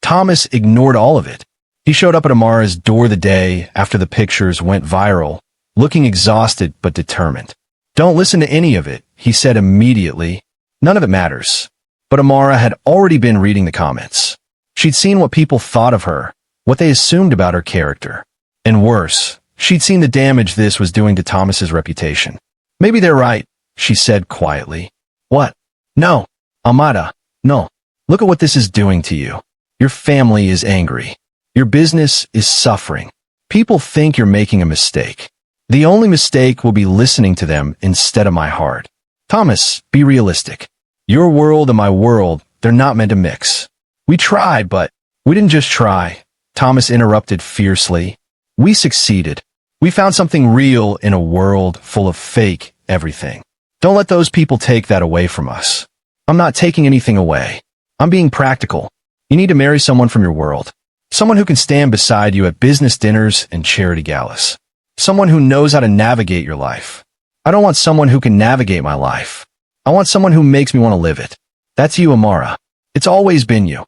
Thomas ignored all of it. He showed up at Amara's door the day after the pictures went viral, looking exhausted but determined. "Don't listen to any of it," he said immediately. "None of it matters." But Amara had already been reading the comments. She'd seen what people thought of her, what they assumed about her character. And worse, she'd seen the damage this was doing to Thomas's reputation. "Maybe they're right," she said quietly. "What?" "No, Amara, no. Look at what this is doing to you. Your family is angry. Your business is suffering. People think you're making a mistake. The only mistake will be listening to them instead of my heart. Thomas, be realistic. Your world and my world, they're not meant to mix. We tried, but we didn't just try," Thomas interrupted fiercely. "We succeeded. We found something real in a world full of fake everything. Don't let those people take that away from us." "I'm not taking anything away. I'm being practical. You need to marry someone from your world. Someone who can stand beside you at business dinners and charity galas. Someone who knows how to navigate your life. I don't want someone who can navigate my life. I want someone who makes me want to live it. That's you, Amara. It's always been you."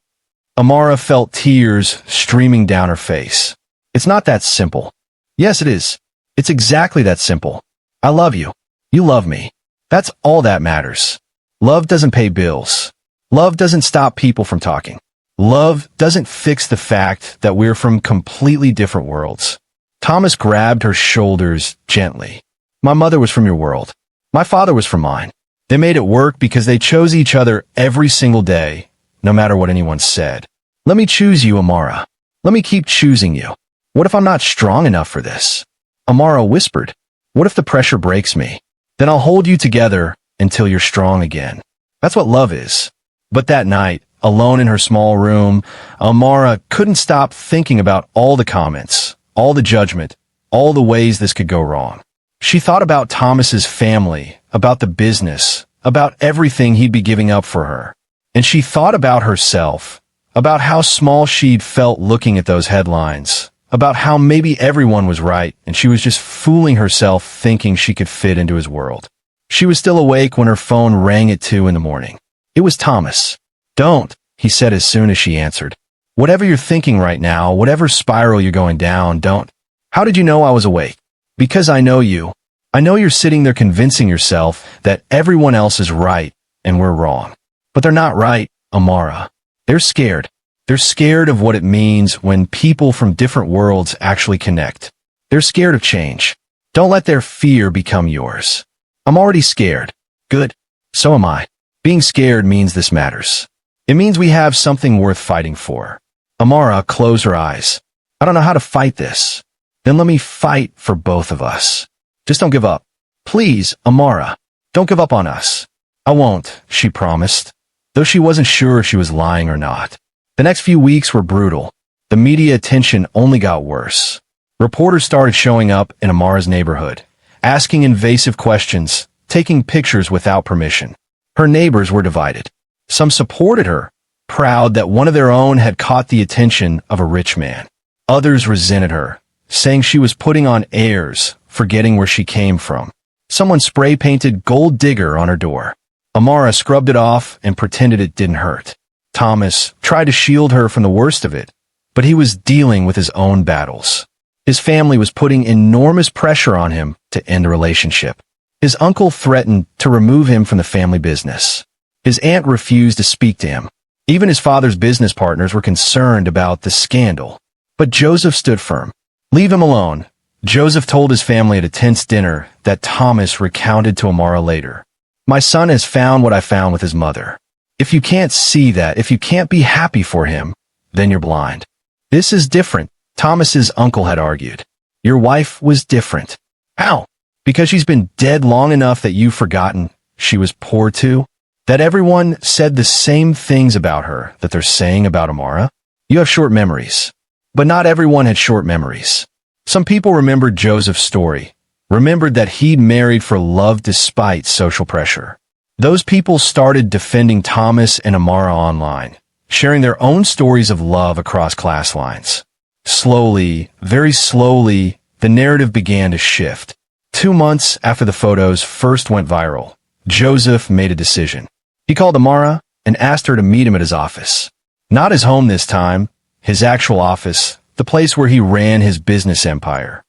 Amara felt tears streaming down her face. "It's not that simple." "Yes, it is. It's exactly that simple. I love you. You love me. That's all that matters. Love doesn't pay bills. Love doesn't stop people from talking. Love doesn't fix the fact that we're from completely different worlds." Thomas grabbed her shoulders gently. "My mother was from your world. My father was from mine. They made it work because they chose each other every single day, no matter what anyone said. Let me choose you, Amara. Let me keep choosing you. What if I'm not strong enough for this?" Amara whispered. "What if the pressure breaks me? Then I'll hold you together until you're strong again. That's what love is." But that night, alone in her small room, Amara couldn't stop thinking about all the comments, all the judgment, all the ways this could go wrong. She thought about Thomas's family, about the business, about everything he'd be giving up for her. And she thought about herself, about how small she'd felt looking at those headlines, about how maybe everyone was right and she was just fooling herself thinking she could fit into his world. She was still awake when her phone rang at 2 in the morning. It was Thomas. "Don't," he said as soon as she answered. "Whatever you're thinking right now, whatever spiral you're going down, don't." "How did you know I was awake?" "Because I know you. I know you're sitting there convincing yourself that everyone else is right and we're wrong. But they're not right, Amara. They're scared. They're scared of what it means when people from different worlds actually connect. They're scared of change. Don't let their fear become yours." "I'm already scared." "Good. So am I. Being scared means this matters. It means we have something worth fighting for." Amara closed her eyes. "I don't know how to fight this." "Then let me fight for both of us. Just don't give up. Please, Amara, don't give up on us." "I won't," she promised, though she wasn't sure if she was lying or not. The next few weeks were brutal. The media attention only got worse. Reporters started showing up in Amara's neighborhood, asking invasive questions, taking pictures without permission. Her neighbors were divided. Some supported her, proud that one of their own had caught the attention of a rich man. Others resented her, saying she was putting on airs, forgetting where she came from. Someone spray-painted "Gold Digger" on her door. Amara scrubbed it off and pretended it didn't hurt. Thomas tried to shield her from the worst of it, but he was dealing with his own battles. His family was putting enormous pressure on him to end the relationship. His uncle threatened to remove him from the family business. His aunt refused to speak to him. Even his father's business partners were concerned about the scandal. But Joseph stood firm. "Leave him alone," Joseph told his family at a tense dinner that Thomas recounted to Amara later. "My son has found what I found with his mother. If you can't see that, if you can't be happy for him, then you're blind." "This is different," Thomas's uncle had argued. "Your wife was different." "How?" "Because she's been dead long enough that you've forgotten she was poor too? That everyone said the same things about her that they're saying about Amara? You have short memories." But not everyone had short memories. Some people remembered Joseph's story, remembered that he'd married for love despite social pressure. Those people started defending Thomas and Amara online, sharing their own stories of love across class lines. Slowly, very slowly, the narrative began to shift. 2 months after the photos first went viral, Joseph made a decision. He called Amara and asked her to meet him at his office. Not his home this time, his actual office, the place where he ran his business empire.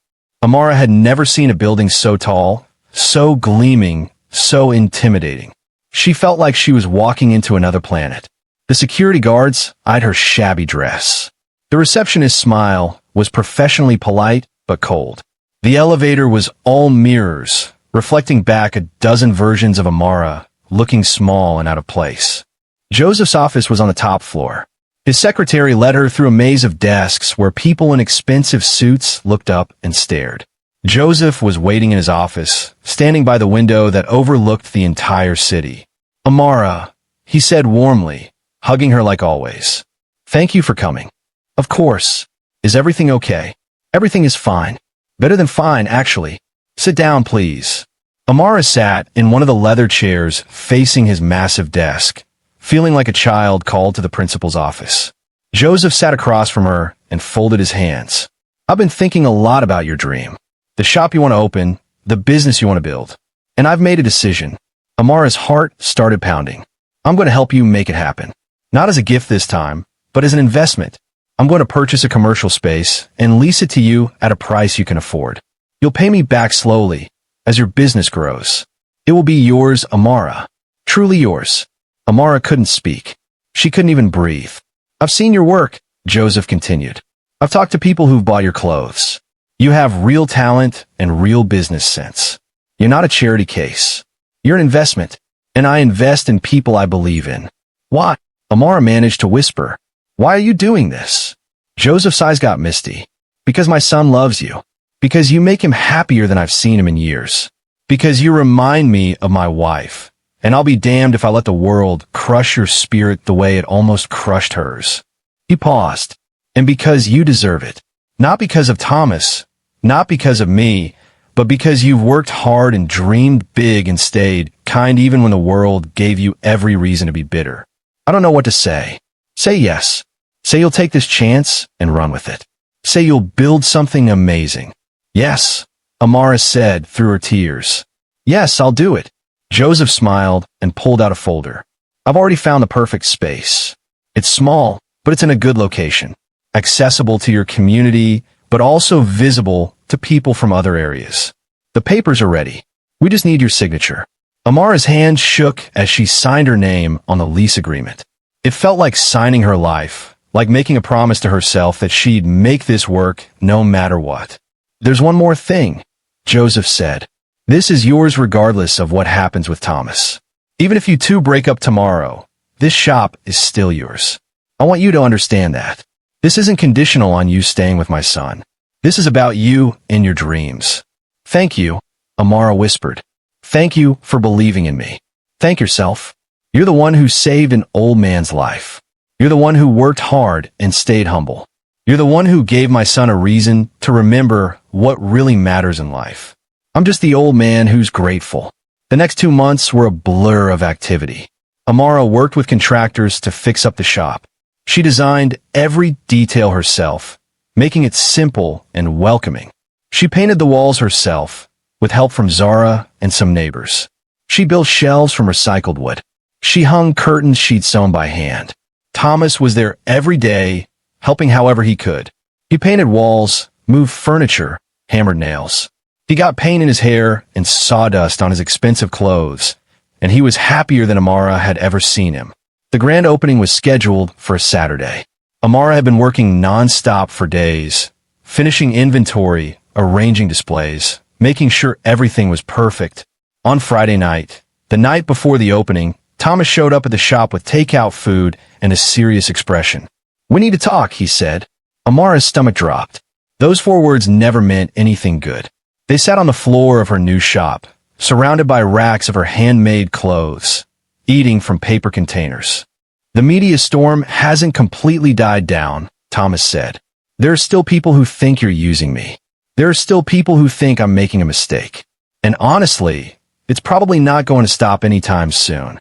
Amara had never seen a building so tall, so gleaming, so intimidating. She felt like she was walking into another planet. The security guards eyed her shabby dress. The receptionist's smile was professionally polite but cold. The elevator was all mirrors, reflecting back a dozen versions of Amara, looking small and out of place. Joseph's office was on the top floor. His secretary led her through a maze of desks where people in expensive suits looked up and stared. Joseph was waiting in his office, standing by the window that overlooked the entire city. "Amara," he said warmly, hugging her like always. "Thank you for coming." "Of course. Is everything okay?" "Everything is fine. Better than fine, actually. Sit down, please." Amara sat in one of the leather chairs facing his massive desk, feeling like a child called to the principal's office. Joseph sat across from her and folded his hands. "I've been thinking a lot about your dream. The shop you want to open, the business you want to build. And I've made a decision." Amara's heart started pounding. "I'm going to help you make it happen. Not as a gift this time, but as an investment. I'm going to purchase a commercial space and lease it to you at a price you can afford. You'll pay me back slowly as your business grows. It will be yours, Amara. Truly yours." Amara couldn't speak. She couldn't even breathe. "I've seen your work," Joseph continued. "I've talked to people who've bought your clothes. You have real talent and real business sense. You're not a charity case. You're an investment, and I invest in people I believe in." "Why?" Amara managed to whisper. "Why are you doing this?" Joseph's eyes got misty. "Because my son loves you. Because you make him happier than I've seen him in years. Because you remind me of my wife. And I'll be damned if I let the world crush your spirit the way it almost crushed hers." He paused. "And because you deserve it. Not because of Thomas, not because of me, but because you've worked hard and dreamed big and stayed kind even when the world gave you every reason to be bitter. I don't know what to say. Say yes. Say you'll take this chance and run with it. Say you'll build something amazing." "Yes," Amara said through her tears. "Yes, I'll do it." Joseph smiled and pulled out a folder. "I've already found the perfect space. It's small, but it's in a good location. Accessible to your community, but also visible to people from other areas. The papers are ready. We just need your signature." Amara's hand shook as she signed her name on the lease agreement. It felt like signing her life, like making a promise to herself that she'd make this work no matter what. "There's one more thing," Joseph said. "This is yours regardless of what happens with Thomas. Even if you two break up tomorrow, this shop is still yours. I want you to understand that. This isn't conditional on you staying with my son. This is about you and your dreams." "Thank you," Amara whispered. "Thank you for believing in me. Thank yourself. You're the one who saved an old man's life. You're the one who worked hard and stayed humble. You're the one who gave my son a reason to remember what really matters in life. I'm just the old man who's grateful. The next 2 months were a blur of activity. Amara worked with contractors to fix up the shop. She designed every detail herself, making it simple and welcoming. She painted the walls herself, with help from Zara and some neighbors. She built shelves from recycled wood. She hung curtains she'd sewn by hand. Thomas was there every day, helping however he could. He painted walls, moved furniture, hammered nails. He got paint in his hair and sawdust on his expensive clothes, and he was happier than Amara had ever seen him. The grand opening was scheduled for a Saturday. Amara had been working non-stop for days, finishing inventory, arranging displays, making sure everything was perfect. On Friday night, the night before the opening, Thomas showed up at the shop with takeout food and a serious expression. "We need to talk," he said. Amara's stomach dropped. Those 4 words never meant anything good. They sat on the floor of her new shop, surrounded by racks of her handmade clothes, eating from paper containers. "The media storm hasn't completely died down," Thomas said. "There are still people who think you're using me. There are still people who think I'm making a mistake. And honestly, it's probably not going to stop anytime soon."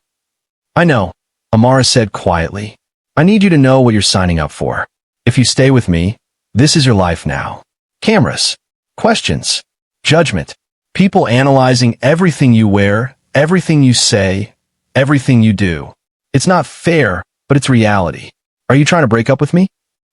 "I know," Amara said quietly. "I need you to know what you're signing up for. If you stay with me, this is your life now. Cameras, questions, judgment, people analyzing everything you wear, everything you say, everything you do. It's not fair, but it's reality. Are you trying to break up with me?"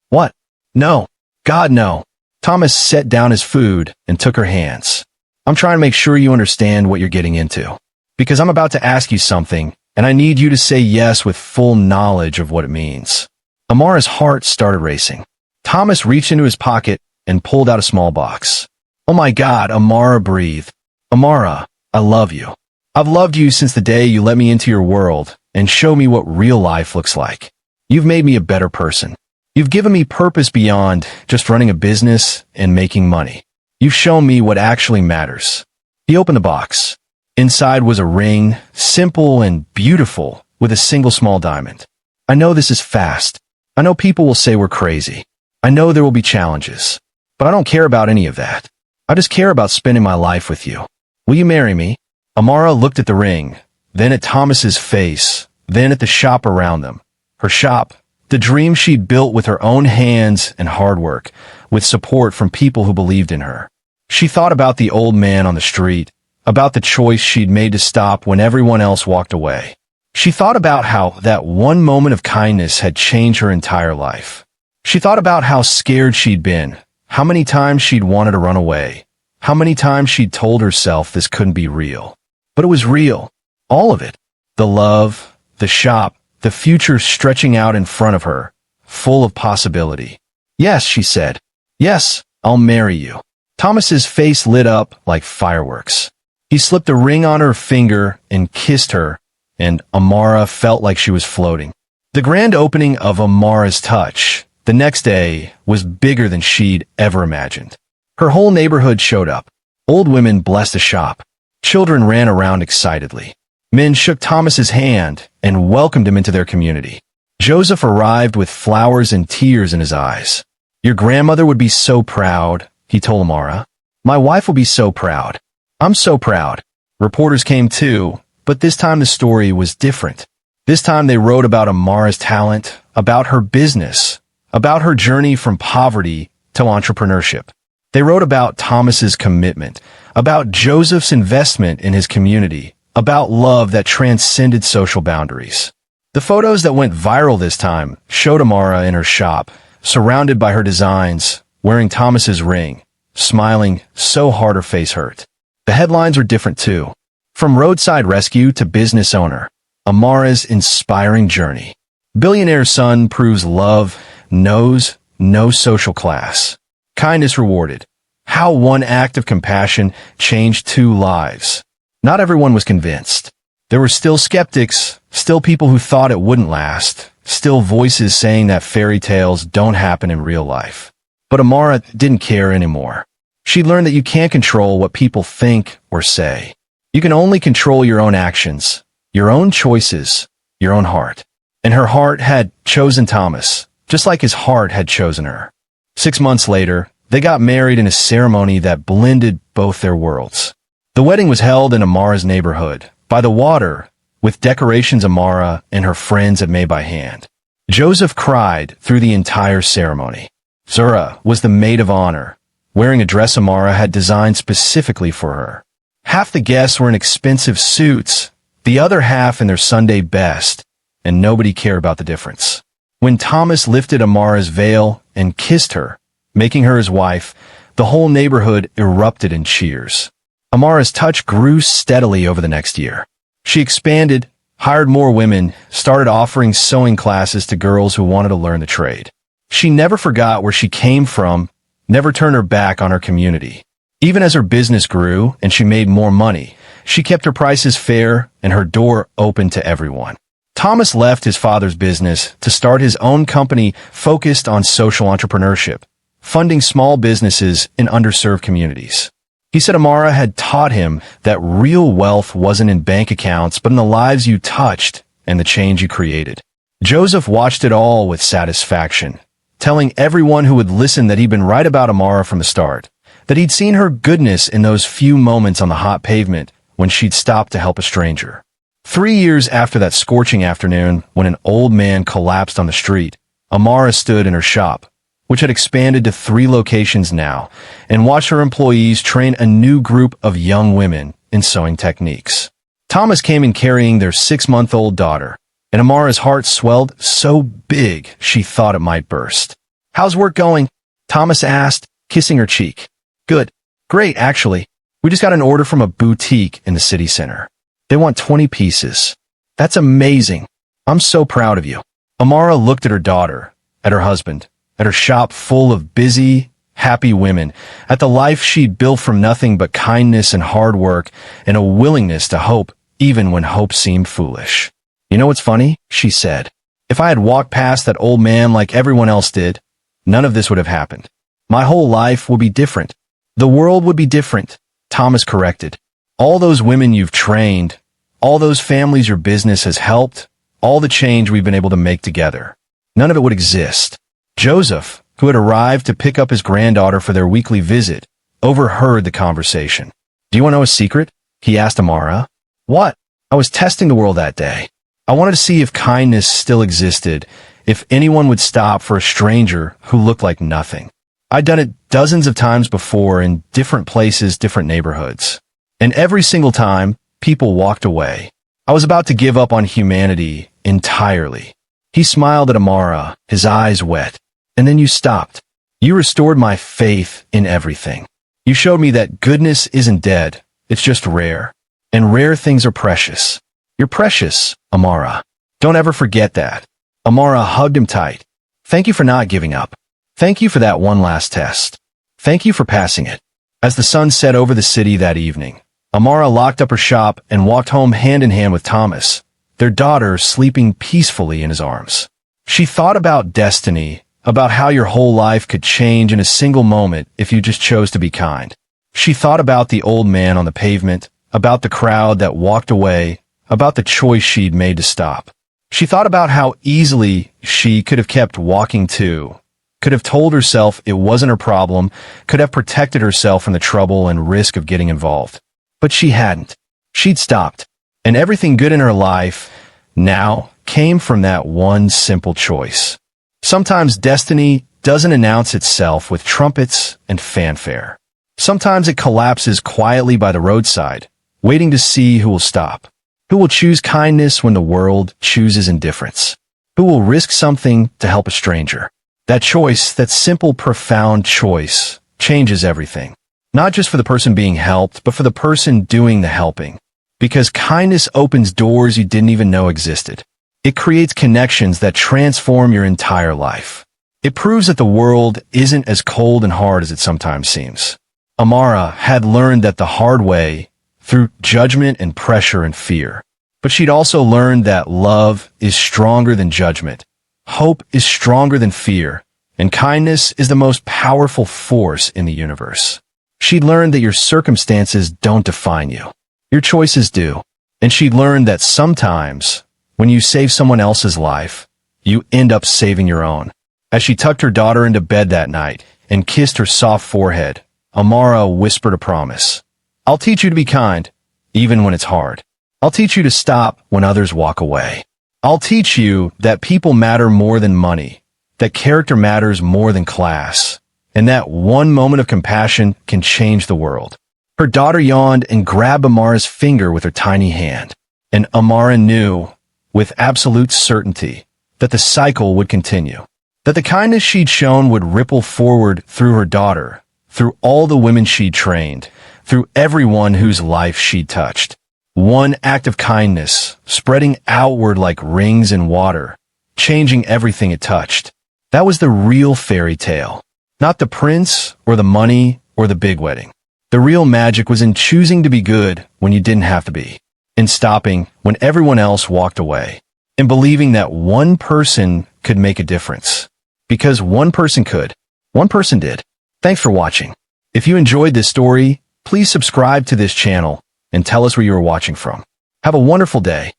"What? No. God, no." Thomas set down his food and took her hands. "I'm trying to make sure you understand what you're getting into. Because I'm about to ask you something, and I need you to say yes with full knowledge of what it means." Amara's heart started racing. Thomas reached into his pocket and pulled out a small box. "Oh my God," Amara breathed. "Amara, I love you. I've loved you since the day you let me into your world and show me what real life looks like. You've made me a better person. You've given me purpose beyond just running a business and making money. You've shown me what actually matters." He opened the box. Inside was a ring, simple and beautiful, with a single small diamond. "I know this is fast. I know people will say we're crazy. I know there will be challenges. But I don't care about any of that. I just care about spending my life with you. Will you marry me?" Amara looked at the ring, then at Thomas's face, then at the shop around them. Her shop, the dream she'd built with her own hands and hard work, with support from people who believed in her. She thought about the old man on the street, about the choice she'd made to stop when everyone else walked away. She thought about how that one moment of kindness had changed her entire life. She thought about how scared she'd been, how many times she'd wanted to run away, how many times she'd told herself this couldn't be real. But it was real. All of it. The love, the shop, the future stretching out in front of her, full of possibility. "Yes," she said. "Yes, I'll marry you." Thomas's face lit up like fireworks. He slipped a ring on her finger and kissed her, and Amara felt like she was floating. The grand opening of Amara's Touch, the next day, was bigger than she'd ever imagined. Her whole neighborhood showed up. Old women blessed the shop. Children ran around excitedly. Men shook Thomas's hand and welcomed him into their community. Joseph arrived with flowers and tears in his eyes. "Your grandmother would be so proud," he told Amara. "My wife will be so proud. I'm so proud." Reporters came too, but this time the story was different. This time they wrote about Amara's talent, about her business, about her journey from poverty to entrepreneurship. They wrote about Thomas's commitment, about Joseph's investment in his community, about love that transcended social boundaries. The photos that went viral this time showed Amara in her shop, surrounded by her designs, wearing Thomas's ring, smiling so hard her face hurt. The headlines were different too. From roadside rescue to business owner, Amara's inspiring journey. Billionaire son proves love knows no social class. Kindness rewarded. How one act of compassion changed 2 lives. Not everyone was convinced. There were still skeptics, still people who thought it wouldn't last, still voices saying that fairy tales don't happen in real life. But Amara didn't care anymore. She learned that you can't control what people think or say. You can only control your own actions, your own choices, your own heart. And her heart had chosen Thomas, just like his heart had chosen her. 6 months later, they got married in a ceremony that blended both their worlds. The wedding was held in Amara's neighborhood, by the water, with decorations Amara and her friends had made by hand. Joseph cried through the entire ceremony. Zura was the maid of honor, wearing a dress Amara had designed specifically for her. Half the guests were in expensive suits, the other half in their Sunday best, and nobody cared about the difference. When Thomas lifted Amara's veil and kissed her, making her his wife, the whole neighborhood erupted in cheers. Amara's touch grew steadily over the next year. She expanded, hired more women, started offering sewing classes to girls who wanted to learn the trade. She never forgot where she came from, never turned her back on her community. Even as her business grew and she made more money, she kept her prices fair and her door open to everyone. Thomas left his father's business to start his own company focused on social entrepreneurship, funding small businesses in underserved communities. He said Amara had taught him that real wealth wasn't in bank accounts but in the lives you touched and the change you created. Joseph watched it all with satisfaction, telling everyone who would listen that he'd been right about Amara from the start, that he'd seen her goodness in those few moments on the hot pavement when she'd stopped to help a stranger. 3 years after that scorching afternoon, when an old man collapsed on the street, Amara stood in her shop, which had expanded to 3 locations now, and watched her employees train a new group of young women in sewing techniques. Thomas came in carrying their 6-month-old daughter, and Amara's heart swelled so big she thought it might burst. "How's work going?" Thomas asked, kissing her cheek. "Good. Great, actually. We just got an order from a boutique in the city center. They want 20 pieces. That's amazing. I'm so proud of you." Amara looked at her daughter, at her husband, at her shop full of busy, happy women, at the life she'd built from nothing but kindness and hard work and a willingness to hope even when hope seemed foolish. "You know what's funny?" she said. "If I had walked past that old man like everyone else did, none of this would have happened. My whole life would be different. The world would be different," Thomas corrected. "All those women you've trained, all those families your business has helped, all the change we've been able to make together, none of it would exist." Joseph, who had arrived to pick up his granddaughter for their weekly visit, overheard the conversation. "Do you want to know a secret?" he asked Amara. "What?" "I was testing the world that day. I wanted to see if kindness still existed, if anyone would stop for a stranger who looked like nothing. I'd done it dozens of times before in different places, different neighborhoods. And every single time, people walked away. I was about to give up on humanity entirely." He smiled at Amara, his eyes wet. "And then you stopped. You restored my faith in everything. You showed me that goodness isn't dead, it's just rare. And rare things are precious. You're precious, Amara. Don't ever forget that." Amara hugged him tight. "Thank you for not giving up. Thank you for that one last test. Thank you for passing it." As the sun set over the city that evening, Amara locked up her shop and walked home hand in hand with Thomas, their daughter sleeping peacefully in his arms. She thought about destiny, about how your whole life could change in a single moment if you just chose to be kind. She thought about the old man on the pavement, about the crowd that walked away, about the choice she'd made to stop. She thought about how easily she could have kept walking too, could have told herself it wasn't her problem, could have protected herself from the trouble and risk of getting involved. But she hadn't. She'd stopped. And everything good in her life now came from that one simple choice. Sometimes destiny doesn't announce itself with trumpets and fanfare. Sometimes it collapses quietly by the roadside, waiting to see who will stop. Who will choose kindness when the world chooses indifference? Who will risk something to help a stranger? That choice, that simple, profound choice, changes everything. Not just for the person being helped, but for the person doing the helping. Because kindness opens doors you didn't even know existed. It creates connections that transform your entire life. It proves that the world isn't as cold and hard as it sometimes seems. Amara had learned that the hard way, through judgment and pressure and fear. But she'd also learned that love is stronger than judgment. Hope is stronger than fear. And kindness is the most powerful force in the universe. She'd learned that your circumstances don't define you. Your choices do. And she'd learned that sometimes, when you save someone else's life, you end up saving your own. As she tucked her daughter into bed that night and kissed her soft forehead, Amara whispered a promise. I'll teach you to be kind, even when it's hard. I'll teach you to stop when others walk away. I'll teach you that people matter more than money, that character matters more than class, and that one moment of compassion can change the world. Her daughter yawned and grabbed Amara's finger with her tiny hand. And Amara knew, with absolute certainty, that the cycle would continue. That the kindness she'd shown would ripple forward through her daughter, through all the women she'd trained, through everyone whose life she'd touched. One act of kindness, spreading outward like rings in water, changing everything it touched. That was the real fairy tale. Not the prince, or the money, or the big wedding. The real magic was in choosing to be good when you didn't have to be. In stopping when everyone else walked away. In believing that one person could make a difference. Because one person could. One person did. Thanks for watching. If you enjoyed this story, please subscribe to this channel and tell us where you are watching from. Have a wonderful day.